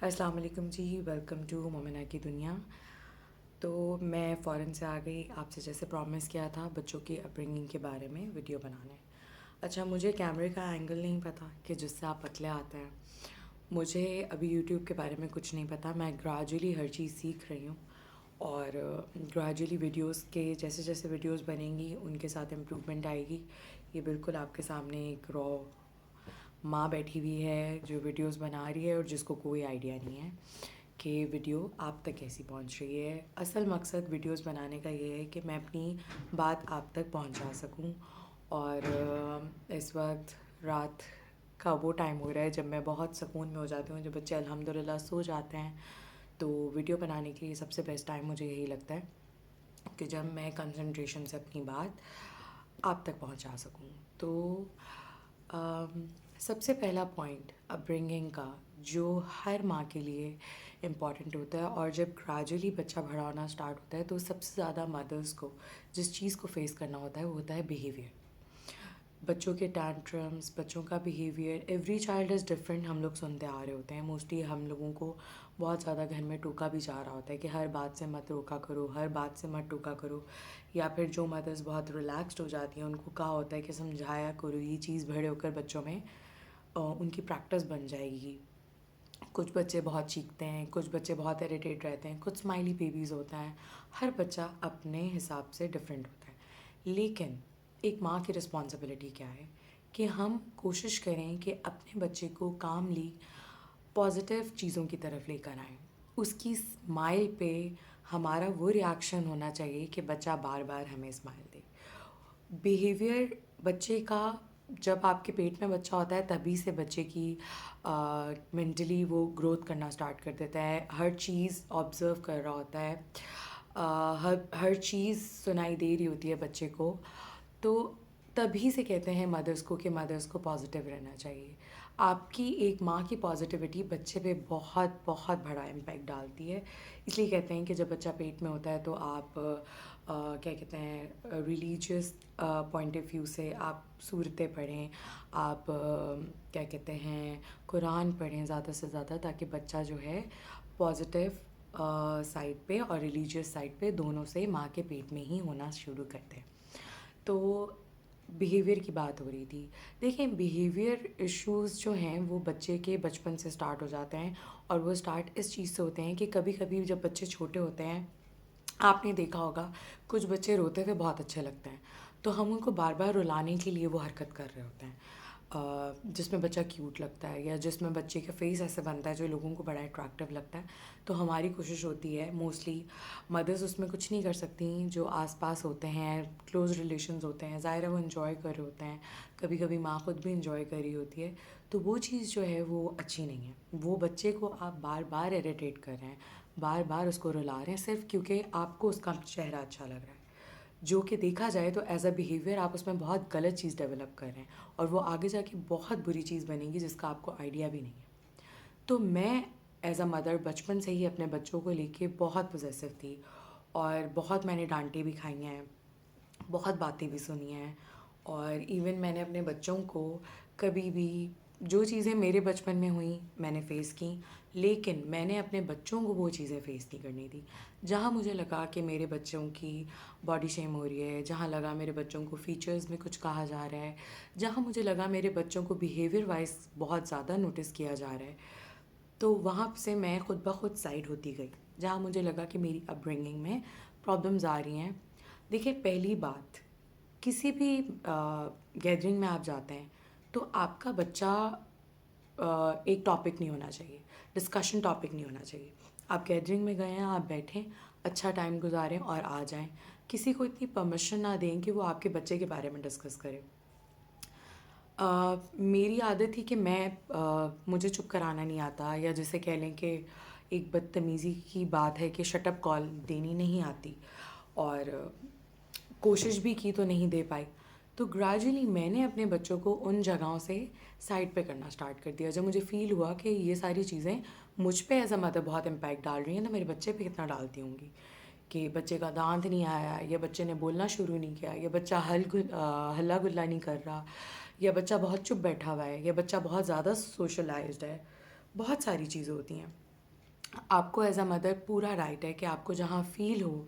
السلام علیکم جی، welcome to مومنہ کی دنیا۔ تو میں فوراً سے آ گئی آپ سے، جیسے پرومس کیا تھا بچوں کی اپبرنگنگ کے بارے میں ویڈیو بنانے۔ اچھا، مجھے کیمرے کا اینگل نہیں پتہ کہ جس سے آپ پتلے آتے ہیں، مجھے ابھی یوٹیوب کے بارے میں کچھ نہیں پتہ، میں گریجولی ہر چیز سیکھ رہی ہوں، اور گریجولی ویڈیوز کے جیسے جیسے ویڈیوز بنیں گی ان کے ساتھ امپروومنٹ آئے گی۔ یہ بالکل آپ کے سامنے ایک ماں بیٹھی ہوئی ہے جو ویڈیوز بنا رہی ہے اور جس کو کوئی آئیڈیا نہیں ہے کہ ویڈیو آپ تک کیسی پہنچ رہی ہے۔ اصل مقصد ویڈیوز بنانے کا یہ ہے کہ میں اپنی بات آپ تک پہنچا سکوں، اور اس وقت رات کا وہ ٹائم ہو رہا ہے جب میں بہت سکون میں ہو جاتی ہوں، جب بچے الحمدللہ سو جاتے ہیں، تو ویڈیو بنانے کے لیے سب سے بیسٹ ٹائم مجھے یہی لگتا ہے کہ جب میں کنسنٹریشن سے اپنی بات آپ تک پہنچا سکوں۔ تو سب سے پہلا پوائنٹ اپبرنگنگ کا جو ہر ماں کے لیے امپورٹنٹ ہوتا ہے، اور جب گریجولی بچہ بڑا ہونا اسٹارٹ ہوتا ہے تو سب سے زیادہ مدرس کو جس چیز کو فیس کرنا ہوتا ہے وہ ہوتا ہے بیہیویئر۔ بچوں کے ٹینٹرمس، بچوں کا behaviour, every child is different, ہم لوگ سنتے آ رہے ہوتے ہیں۔ موسٹلی ہم لوگوں کو بہت زیادہ گھر میں ٹوکا بھی جا رہا ہوتا ہے کہ ہر بات سے مت روکا کرو، ہر بات سے مت ٹوکا کرو، یا پھر جو مدرس بہت ریلیکسڈ ہو جاتی ہیں ان کو کہا ہوتا ہے کہ سمجھایا کرو، یہ چیز بڑے ہو کر بچوں میں ان کی پریکٹس بن جائے گی۔ کچھ بچے بہت چیختے ہیں، کچھ بچے بہت ایریٹیٹ رہتے ہیں، کچھ اسمائلی بیبیز ہوتا ہیں، ہر بچہ اپنے حساب سے ڈفرینٹ ہوتا ہے۔ لیکن ایک ماں کی رسپانسبلٹی کیا ہے کہ ہم کوشش کریں کہ اپنے بچے کو کاملی پازیٹیو چیزوں کی طرف لے کر آئیں۔ اس کی اسمائل پہ ہمارا وہ ریاکشن ہونا چاہیے کہ بچہ بار بار ہمیں اسمائل دے۔ بیہیویئر بچے کا، جب آپ کے پیٹ میں بچہ ہوتا ہے تبھی سے بچے کی مینٹلی وہ گروتھ کرنا اسٹارٹ کر دیتا ہے، ہر چیز آبزرو کر رہا ہوتا ہے، ہر چیز سنائی دے رہی ہوتی ہے بچے کو۔ تو تبھی سے کہتے ہیں مدرس کو کہ مدرس کو پازیٹیو رہنا چاہیے۔ آپ کی ایک ماں کی پازیٹیوٹی بچے پہ بہت بہت بڑا امپیکٹ ڈالتی ہے۔ اس لیے کہتے ہیں کہ جب بچہ پیٹ میں ہوتا ہے تو آپ کیا کہتے ہیں، ریلیجیس پوائنٹ آف ویو سے آپ صورتیں پڑھیں، آپ کیا کہتے ہیں قرآن پڑھیں زیادہ سے زیادہ، تاکہ بچہ جو ہے پازیٹیو سائڈ پہ اور ریلیجیس سائڈ پہ دونوں سے ماں کے پیٹ میں ہی ہونا شروع کرتے ہیں۔ تو بیہیویئر کی بات ہو رہی تھی۔ دیکھیں، بیہیویئر ایشوز جو ہیں وہ بچے کے بچپن سے سٹارٹ ہو جاتے ہیں، اور وہ سٹارٹ اس چیز سے ہوتے ہیں کہ کبھی کبھی جب بچے چھوٹے ہوتے ہیں، آپ نے دیکھا ہوگا کچھ بچے روتے ہوئے بہت اچھے لگتے ہیں، تو ہم ان کو بار بار رلانے کے لیے وہ حرکت کر رہے ہوتے ہیں جس میں بچہ کیوٹ لگتا ہے، یا جس میں بچے کا فیس ایسے بنتا ہے جو لوگوں کو بڑا اٹریکٹیو لگتا ہے۔ تو ہماری کوشش ہوتی ہے، موسٹلی مدرس اس میں کچھ نہیں کر سکتی، جو آس پاس ہوتے ہیں، کلوز ریلیشنز ہوتے ہیں، ظاہر ہے وہ انجوائے کر رہے ہوتے ہیں، کبھی کبھی ماں خود بھی انجوائے کر رہی ہوتی ہے، تو وہ چیز جو ہے وہ اچھی نہیں ہے۔ وہ بچے کو آپ بار بار ایریٹیٹ کر رہے ہیں، بار بار اس کو رلا رہے ہیں، صرف کیونکہ آپ کو اس کا چہرہ اچھا لگ رہا ہے، جو کہ دیکھا جائے تو ایز اے بیہیویئر آپ اس میں بہت غلط چیز ڈیولپ کر رہے ہیں، اور وہ آگے جا کے بہت بری چیز بنے گی جس کا آپ کو آئیڈیا بھی نہیں ہے۔ تو میں ایز اے مدر بچپن سے ہی اپنے بچوں کو لے کے بہت پوزیسو تھی، اور بہت میں نے ڈانٹیں بھی کھائی ہیں، بہت باتیں بھی سنی ہیں، اور ایون میں نے اپنے بچوں کو کبھی بھی جو چیزیں میرے بچپن میں ہوئیں میں نے فیس کی، لیکن میں نے اپنے بچوں کو وہ چیزیں فیس نہیں کرنی تھی۔ جہاں مجھے لگا کہ میرے بچوں کی باڈی شیم ہو رہی ہے، جہاں لگا میرے بچوں کو فیچرز میں کچھ کہا جا رہا ہے، جہاں مجھے لگا میرے بچوں کو بیہیویئر وائز بہت زیادہ نوٹس کیا جا رہا ہے، تو وہاں سے میں خود بخود سائڈ ہوتی گئی، جہاں مجھے لگا کہ میری اپ برنگنگ میں پرابلمز آ رہی ہیں۔ دیکھیں، پہلی بات، کسی بھی گیدرنگ میں آپ جاتے ہیں تو آپ کا بچہ ایک ٹاپک نہیں ہونا چاہیے، ڈسکشن ٹاپک نہیں ہونا چاہیے۔ آپ گیدرنگ میں گئے ہیں، آپ بیٹھیں، اچھا ٹائم گزاریں اور آ جائیں، کسی کو اتنی پرمیشن نہ دیں کہ وہ آپ کے بچے کے بارے میں ڈسکس کرے۔ میری عادت تھی کہ مجھے چپ کرانا نہیں آتا، یا جسے کہہ لیں کہ ایک بدتمیزی کی بات ہے کہ شٹ اپ کال دینی نہیں آتی، اور کوشش بھی کی تو نہیں دے پائی۔ تو گریجولی میں نے اپنے بچوں کو ان جگہوں سے سائڈ پہ کرنا سٹارٹ کر دیا، جب مجھے فیل ہوا کہ یہ ساری چیزیں مجھ پہ ایز اے مدر بہت امپیکٹ ڈال رہی ہیں، تو میرے بچے پہ کتنا ڈالتی ہوں گی، کہ بچے کا دانت نہیں آیا، یا بچے نے بولنا شروع نہیں کیا، یا بچہ ہلا گلا نہیں کر رہا، یا بچہ بہت چپ بیٹھا ہوا ہے، یا بچہ بہت زیادہ سوشلائزڈ ہے، بہت ساری چیزیں ہوتی ہیں۔ آپ کو ایز اے مدر پورا رائٹ ہے کہ آپ کو جہاں فیل ہو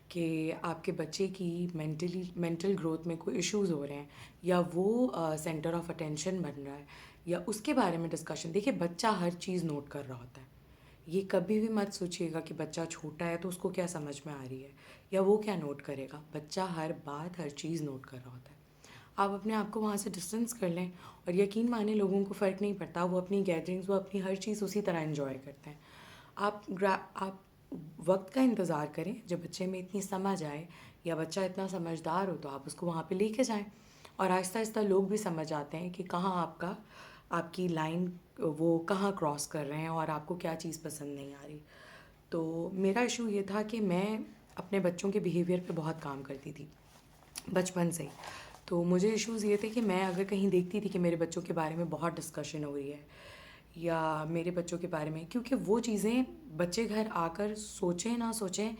کہ آپ کے بچے کی مینٹل گروتھ میں کوئی ایشوز ہو رہے ہیں یا وہ سینٹر آف اٹینشن بن رہا ہے یا اس کے بارے میں ڈسکشن. دیکھیے بچہ ہر چیز نوٹ کر رہا ہوتا ہے. یہ کبھی بھی مت سوچیے گا کہ بچہ چھوٹا ہے تو اس کو کیا سمجھ میں آ رہی ہے یا وہ کیا نوٹ کرے گا. بچہ ہر بات ہر چیز نوٹ کر رہا ہوتا ہے. آپ اپنے آپ کو وہاں سے ڈسٹینس کر لیں اور یقین مانیں لوگوں کو فرق نہیں پڑتا. وہ اپنی گیدرنگز وہ اپنی ہر چیز اسی طرح انجوائے کرتے ہیں. آپ وقت کا انتظار کریں جب بچے میں اتنی سمجھ آئے یا بچہ اتنا سمجھدار ہو تو آپ اس کو وہاں پہ لے کے جائیں. اور آہستہ آہستہ لوگ بھی سمجھ آتے ہیں کہ کہاں آپ کی لائن وہ کہاں کراس کر رہے ہیں اور آپ کو کیا چیز پسند نہیں آ رہی. تو میرا ایشو یہ تھا کہ میں اپنے بچوں کے بیہیویئر پہ بہت کام کرتی تھی بچپن سے ہی. تو مجھے ایشوز یہ تھے کہ میں اگر کہیں دیکھتی تھی کہ میرے بچوں کے بارے میں بہت ڈسکشن ہو رہی ہے یا میرے بچوں کے بارے میں, کیونکہ وہ چیزیں بچے گھر آ کر سوچیں نہ سوچیں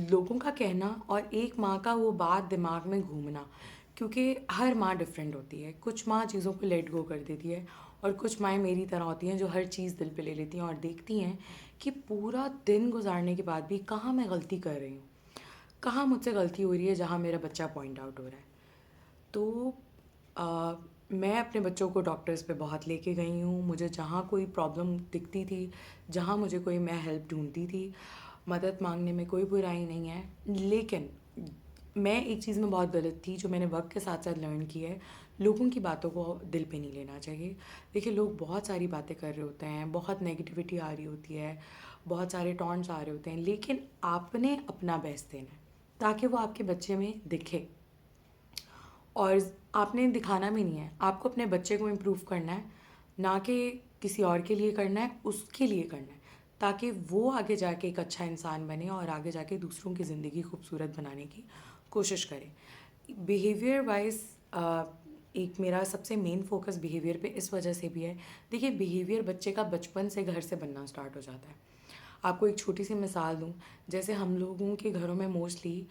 لوگوں کا کہنا اور ایک ماں کا وہ بات دماغ میں گھومنا, کیونکہ ہر ماں ڈفرینٹ ہوتی ہے. کچھ ماں چیزوں کو لیٹ گو کر دیتی ہے اور کچھ مائیں میری طرح ہوتی ہیں جو ہر چیز دل پہ لے لیتی ہیں اور دیکھتی ہیں کہ پورا دن گزارنے کے بعد بھی کہاں میں غلطی کر رہی ہوں, کہاں مجھ سے غلطی ہو رہی ہے جہاں میرا بچہ پوائنٹ آؤٹ ہو رہا ہے. تو میں اپنے بچوں کو ڈاکٹرز پہ بہت لے کے گئی ہوں. مجھے جہاں کوئی پرابلم دکھتی تھی, جہاں مجھے کوئی میں ہیلپ ڈھونڈتی تھی, مدد مانگنے میں کوئی برائی نہیں ہے. لیکن میں ایک چیز میں بہت غلط تھی جو میں نے وقت کے ساتھ ساتھ لرن کی ہے, لوگوں کی باتوں کو دل پہ نہیں لینا چاہیے. دیکھیے لوگ بہت ساری باتیں کر رہے ہوتے ہیں, بہت نگیٹیوٹی آ رہی ہوتی ہے, بہت سارے ٹونٹس آ رہے ہوتے ہیں, لیکن آپ نے اپنا بیسٹ دینا ہے تاکہ وہ آپ کے بچے میں دکھے. اور آپ نے دکھانا بھی نہیں ہے, آپ کو اپنے بچے کو امپروو کرنا ہے, نہ کہ کسی اور کے لیے کرنا ہے, اس کے لیے کرنا ہے تاکہ وہ آگے جا کے ایک اچھا انسان بنے اور آگے جا کے دوسروں کی زندگی خوبصورت بنانے کی کوشش کرے. بیہیویئر وائز ایک میرا سب سے مین فوکس بیہیویئر پہ اس وجہ سے بھی ہے. دیکھیے بیہیویئر بچے کا بچپن سے گھر سے بننا اسٹارٹ ہو جاتا ہے. آپ کو ایک چھوٹی سی مثال دوں, جیسے ہم لوگوں کے گھروں میں موسٹلی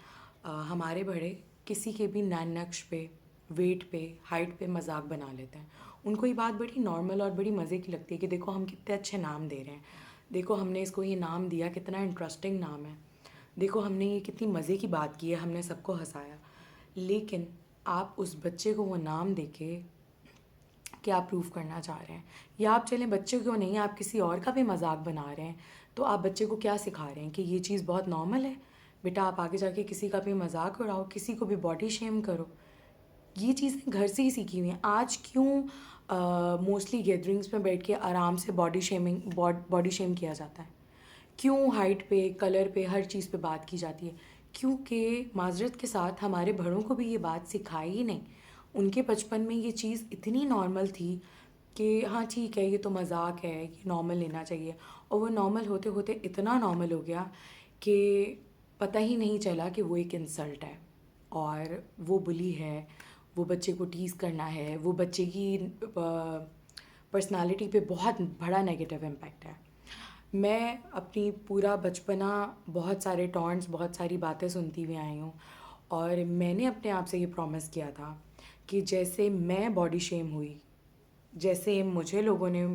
ہمارے بڑے کسی کے بھی نقش پہ, ویٹ پہ, ہائٹ پہ مذاق بنا لیتے ہیں. ان کو یہ بات بڑی نارمل اور بڑی مزے کی لگتی ہے کہ دیکھو ہم کتنے اچھے نام دے رہے ہیں, دیکھو ہم نے اس کو یہ نام دیا, کتنا انٹرسٹنگ نام ہے, دیکھو ہم نے یہ کتنی مزے کی بات کی ہے, ہم نے سب کو ہنسایا. لیکن آپ اس بچے کو وہ نام دے کے کیا پروف کرنا چاہ رہے ہیں, یا آپ چلیں بچے کو نہیں آپ کسی اور کا بھی مذاق بنا رہے ہیں, تو آپ بچے کو کیا سکھا رہے ہیں کہ یہ چیز بہت نارمل ہے بیٹا, آپ آگے جا کے کسی کا بھی مذاق اڑاؤ, کسی کو بھی باڈی شیم کرو. یہ چیزیں گھر سے ہی سیکھی ہوئی ہیں. آج کیوں موسٹلی گیدرنگس میں بیٹھ کے آرام سے باڈی شیم کیا جاتا ہے, کیوں ہائٹ پہ, کلر پہ, ہر چیز پہ بات کی جاتی ہے؟ کیونکہ معذرت کے ساتھ ہمارے بڑوں کو بھی یہ بات سکھائی ہی نہیں. ان کے بچپن میں یہ چیز اتنی نارمل تھی کہ ہاں ٹھیک ہے یہ تو مذاق ہے, یہ نارمل لینا چاہیے, اور وہ نارمل ہوتے ہوتے اتنا نارمل ہو گیا کہ پتہ ہی نہیں چلا کہ وہ ایک انسلٹ ہے اور وہ بلی ہے, وہ بچے کو ٹیز کرنا ہے, وہ بچے کی پرسنالٹی پہ بہت بڑا نگیٹو امپیکٹ ہے. میں اپنی پورا بچپنا بہت سارے ٹونٹس, بہت ساری باتیں سنتی ہوئی آئی ہوں, اور میں نے اپنے آپ سے یہ پرومس کیا تھا کہ جیسے میں باڈی شیم ہوئی, جیسے مجھے لوگوں نے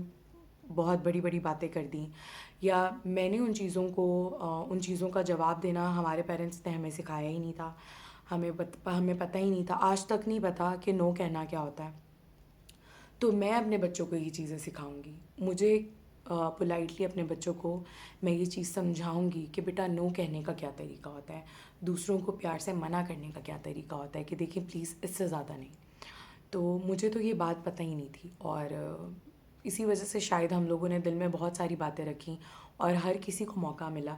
بہت بڑی بڑی باتیں کر دیں, یا میں نے ان چیزوں کا جواب دینا ہمارے پیرنٹس نے ہمیں سکھایا ہی نہیں تھا, ہمیں پتہ ہی نہیں تھا, آج تک نہیں پتہ کہ نو کہنا کیا ہوتا ہے. تو میں اپنے بچوں کو یہ چیزیں سکھاؤں گی. مجھے پولائٹلی اپنے بچوں کو میں یہ چیز سمجھاؤں گی کہ بیٹا نو کہنے کا کیا طریقہ ہوتا ہے, دوسروں کو پیار سے منع کرنے کا کیا طریقہ ہوتا ہے, کہ دیکھیں پلیز اس سے زیادہ نہیں. تو مجھے تو یہ بات پتہ ہی نہیں تھی, اور اسی وجہ سے شاید ہم لوگوں نے دل میں بہت ساری باتیں رکھیں اور ہر کسی کو موقع ملا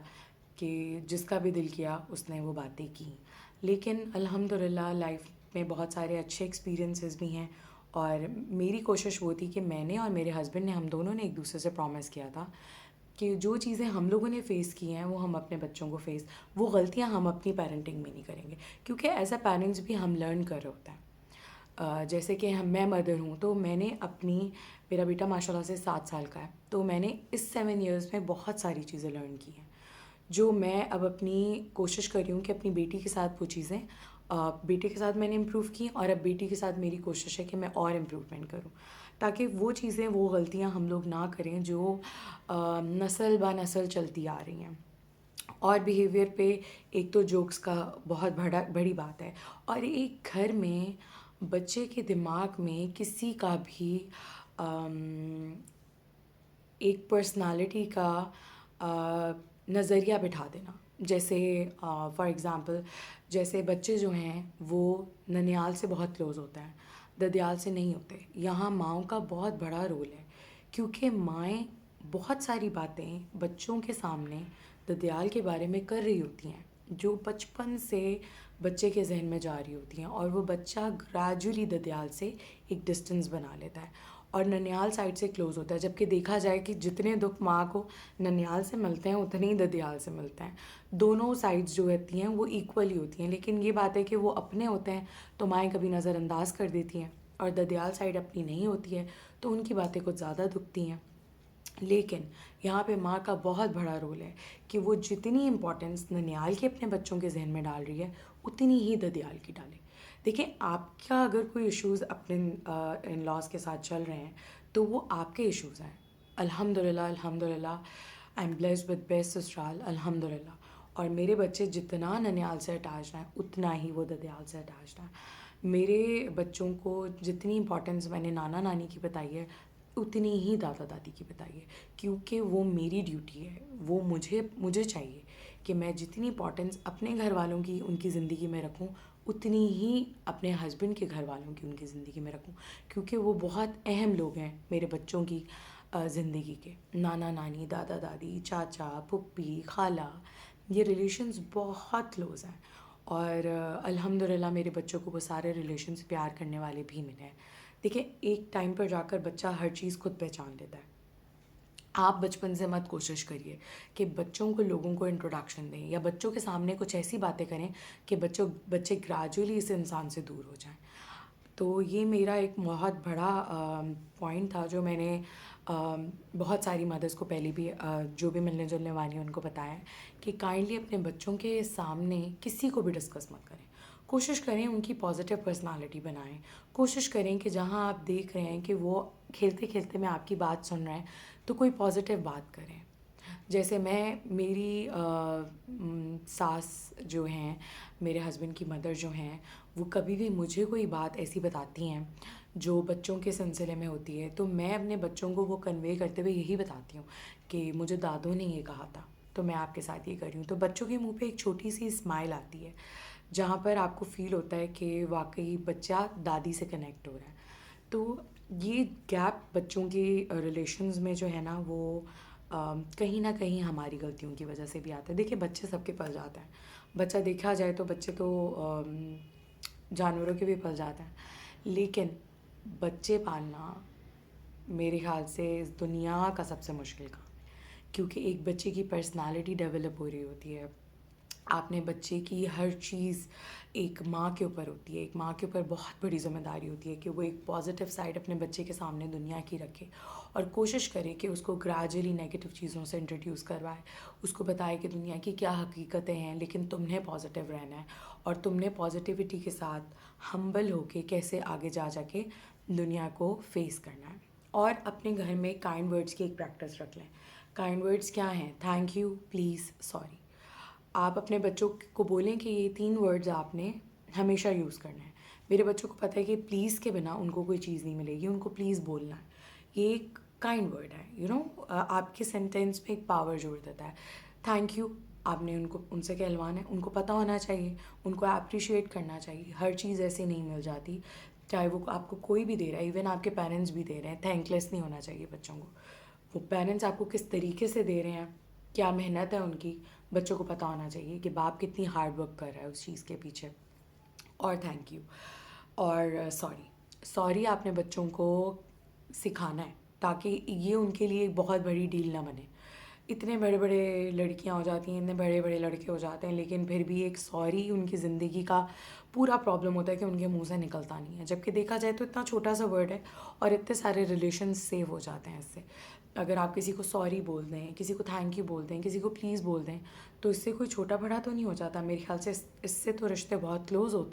کہ جس کا بھی دل کیا اس نے وہ باتیں کیں. لیکن الحمدللہ لائف میں بہت سارے اچھے ایکسپیرینسز بھی ہیں, اور میری کوشش وہ تھی کہ میں نے اور میرے ہسبینڈ نے, ہم دونوں نے ایک دوسرے سے پرومس کیا تھا کہ جو چیزیں ہم لوگوں نے فیس کی ہیں وہ ہم اپنے بچوں کو وہ غلطیاں ہم اپنی پیرنٹنگ میں نہیں کریں گے, کیونکہ ایز اے پیرنٹس بھی ہم لرن کر رہے ہوتے ہیں. جیسے کہ میں مدر ہوں تو میں نے میرا بیٹا ماشاء اللہ سے 7 سال کا ہے, تو میں نے اس 7 ایئرس میں بہت ساری چیزیں لرن کی ہیں جو میں اب اپنی کوشش کر رہی ہوں کہ اپنی بیٹی کے ساتھ وہ چیزیں بیٹے کے ساتھ میں نے امپروو کی, اور اب بیٹی کے ساتھ میری کوشش ہے کہ میں اور امپروومنٹ کروں تاکہ وہ چیزیں وہ غلطیاں ہم لوگ نہ کریں جو نسل بہ نسل چلتی آ رہی ہیں. اور بیہیویئر پہ ایک تو جوکس کا بہت بڑی بات ہے, اور ایک گھر میں بچے کے دماغ میں کسی کا بھی ایک پرسنالٹی کا نظریہ بٹھا دینا. جیسے فار ایگزامپل جیسے بچے جو ہیں وہ ننیال سے بہت کلوز ہوتے ہیں, ددیال سے نہیں ہوتے. یہاں ماؤں کا بہت بڑا رول ہے, کیونکہ مائیں بہت ساری باتیں بچوں کے سامنے ددیال کے بارے میں کر رہی ہوتی ہیں جو بچپن سے بچے کے ذہن میں جا رہی ہوتی ہیں, اور وہ بچہ گریجولی ددیال سے ایک ڈسٹنس بنا لیتا ہے اور ننیال سائڈ سے کلوز ہوتا ہے. جبکہ دیکھا جائے کہ جتنے دکھ ماں کو ننیال سے ملتے ہیں اتنے ہی ددیال سے ملتے ہیں. دونوں سائڈز جو ہوتی ہیں وہ ایکولی ہوتی ہیں, لیکن یہ بات ہے کہ وہ اپنے ہوتے ہیں تو مائیں کبھی نظر انداز کر دیتی ہیں, اور ددیال سائڈ اپنی نہیں ہوتی ہے تو ان کی باتیں کچھ زیادہ دکھتی ہیں. لیکن یہاں پہ ماں کا بہت بڑا رول ہے کہ وہ جتنی امپورٹنس ننیال کے اپنے بچوں کے ذہن میں ڈال رہی ہے اتنی ہی ددیال کی ڈالے. دیکھیں, آپ کا اگر کوئی ایشوز اپنے ان لاز کے ساتھ چل رہے ہیں تو وہ آپ کے ایشوز ہیں. الحمد للہ I am blessed with best سسرال, الحمد للہ. اور میرے بچے جتنا ننیال سے اٹیچڈ ہیں اتنا ہی وہ ددیال سے اٹیچڈ ہیں. میرے بچوں کو جتنی امپورٹنس میں نے نانا نانی کی بتائی ہے اتنی ہی دادا دادی کی بتائی ہے, کیونکہ وہ میری ڈیوٹی ہے. وہ مجھے چاہیے کہ میں جتنی امپورٹنس اپنے گھر والوں کی ان کی زندگی میں رکھوں اتنی ہی اپنے ہسبینڈ کے گھر والوں کی ان کی زندگی میں رکھوں, کیونکہ وہ بہت اہم لوگ ہیں میرے بچوں کی زندگی کے. نانا نانی, دادا دادی, چاچا, پھپھی, خالہ, یہ ریلیشنز بہت کلوز ہیں, اور الحمد للہ میرے بچوں کو وہ سارے ریلیشنز پیار کرنے والے بھی ملے ہیں. دیکھیں, ایک ٹائم پر جا کر بچہ ہر چیز خود پہچان لیتا ہے. آپ بچپن سے مت کوشش کریے کہ بچوں کو لوگوں کو انٹروڈکشن دیں یا بچوں کے سامنے کچھ ایسی باتیں کریں کہ بچے گریجولی اس انسان سے دور ہو جائیں. تو یہ میرا ایک بہت بڑا پوائنٹ تھا جو میں نے بہت ساری مدرس کو پہلے بھی جو بھی ملنے جلنے والی ہیں ان کو بتایا ہے کہ کائنڈلی اپنے بچوں کے سامنے کسی کو بھی ڈسکس مت کریں. کوشش کریں ان کی پازیٹیو پرسنالٹی بنائیں. کوشش کریں کہ جہاں آپ دیکھ رہے ہیں کہ وہ کھیلتے کھیلتے میں آپ کی بات سن رہے ہیں تو کوئی پازیٹیو بات کریں. جیسے میری ساس جو ہیں, میرے ہسبینڈ کی مدر جو ہیں, وہ کبھی بھی مجھے کوئی بات ایسی بتاتی ہیں جو بچوں کے سلسلے میں ہوتی ہے تو میں اپنے بچوں کو وہ کنوے کرتے ہوئے یہی بتاتی ہوں کہ مجھے دادوں نے یہ کہا تھا تو میں آپ کے ساتھ یہ کر رہی ہوں. تو بچوں کے منہ پہ ایک چھوٹی سی اسمائل آتی ہے جہاں پر آپ کو فیل ہوتا ہے کہ واقعی بچہ دادی سے کنیکٹ ہو رہا ہے. تو یہ گیپ بچوں کی ریلیشنز میں جو ہے نا وہ کہیں نہ کہیں ہماری غلطیوں کی وجہ سے بھی آتا ہے. دیکھیں, بچے سب کے پل جاتے ہیں. بچہ دیکھا جائے تو بچے تو جانوروں کے بھی پل جاتے ہیں, لیکن بچے پالنا میرے خیال سے اس دنیا کا سب سے مشکل کام ہے, کیونکہ ایک بچے کی پرسنالٹی ڈیولپ ہو رہی ہوتی ہے. آپ نے بچے کی ہر چیز ایک ماں کے اوپر ہوتی ہے. ایک ماں کے اوپر بہت بڑی ذمہ داری ہوتی ہے کہ وہ ایک پازیٹیو سائڈ اپنے بچے کے سامنے دنیا کی رکھے اور کوشش کرے کہ اس کو گریجولی نیگیٹو چیزوں سے انٹروڈیوس کروائے. اس کو بتائے کہ دنیا کی کیا حقیقتیں ہیں, لیکن تم نے پازیٹیو رہنا ہے اور تم نے پازیٹیوٹی کے ساتھ ہمبل ہو کے کیسے آگے جا کے دنیا کو فیس کرنا ہے. اور اپنے گھر میں کائنڈ ورڈز کی ایک پریکٹس رکھ لیں. کائنڈ ورڈز کیا ہیں؟ Thank you, please, sorry. آپ اپنے بچوں کو بولیں کہ یہ 3 ورڈز آپ نے ہمیشہ یوز کرنا ہے. میرے بچوں کو پتہ ہے کہ پلیز کے بنا ان کو کوئی چیز نہیں ملے گی, ان کو پلیز بولنا ہے. یہ ایک کائنڈ ورڈ ہے, آپ کے سینٹینس میں ایک پاور جوڑ دیتا ہے. تھینک یو آپ نے ان سے کہلوانا ہے. ان کو پتہ ہونا چاہیے, ان کو اپریشیٹ کرنا چاہیے. ہر چیز ایسے نہیں مل جاتی, چاہے وہ آپ کو کوئی بھی دے رہا ہے, ایون آپ کے پیرنٹس بھی دے رہے ہیں. تھینک لیس نہیں ہونا چاہیے بچوں کو. وہ پیرنٹس آپ کو کس طریقے سے دے رہے ہیں, کیا محنت ہے ان کی, بچوں کو پتہ ہونا چاہیے کہ باپ کتنی ہارڈ ورک کر رہا ہے اس چیز کے پیچھے. اور تھینک یو اور سوری آپ نے بچوں کو سکھانا ہے تاکہ یہ ان کے لیے ایک بہت بڑی ڈیل نہ بنے. اتنے بڑے بڑے لڑکیاں ہو جاتی ہیں, اتنے بڑے بڑے لڑکے ہو جاتے ہیں, لیکن پھر بھی ایک سوری ان کی زندگی کا پورا پرابلم ہوتا ہے کہ ان کے منہ سے نکلتا نہیں ہے. جبکہ دیکھا جائے تو اتنا چھوٹا سا ورڈ ہے اور اتنے سارے ریلیشن سیو ہو جاتے ہیں اس سے. اگر آپ کسی کو سوری بول دیں, کسی کو تھینک یو بول دیں, کسی کو پلیز بول دیں, تو اس سے کوئی چھوٹا بڑا تو نہیں ہو جاتا. میرے خیال سے اس سے تو رشتے بہت کلوز ہوتے ہیں.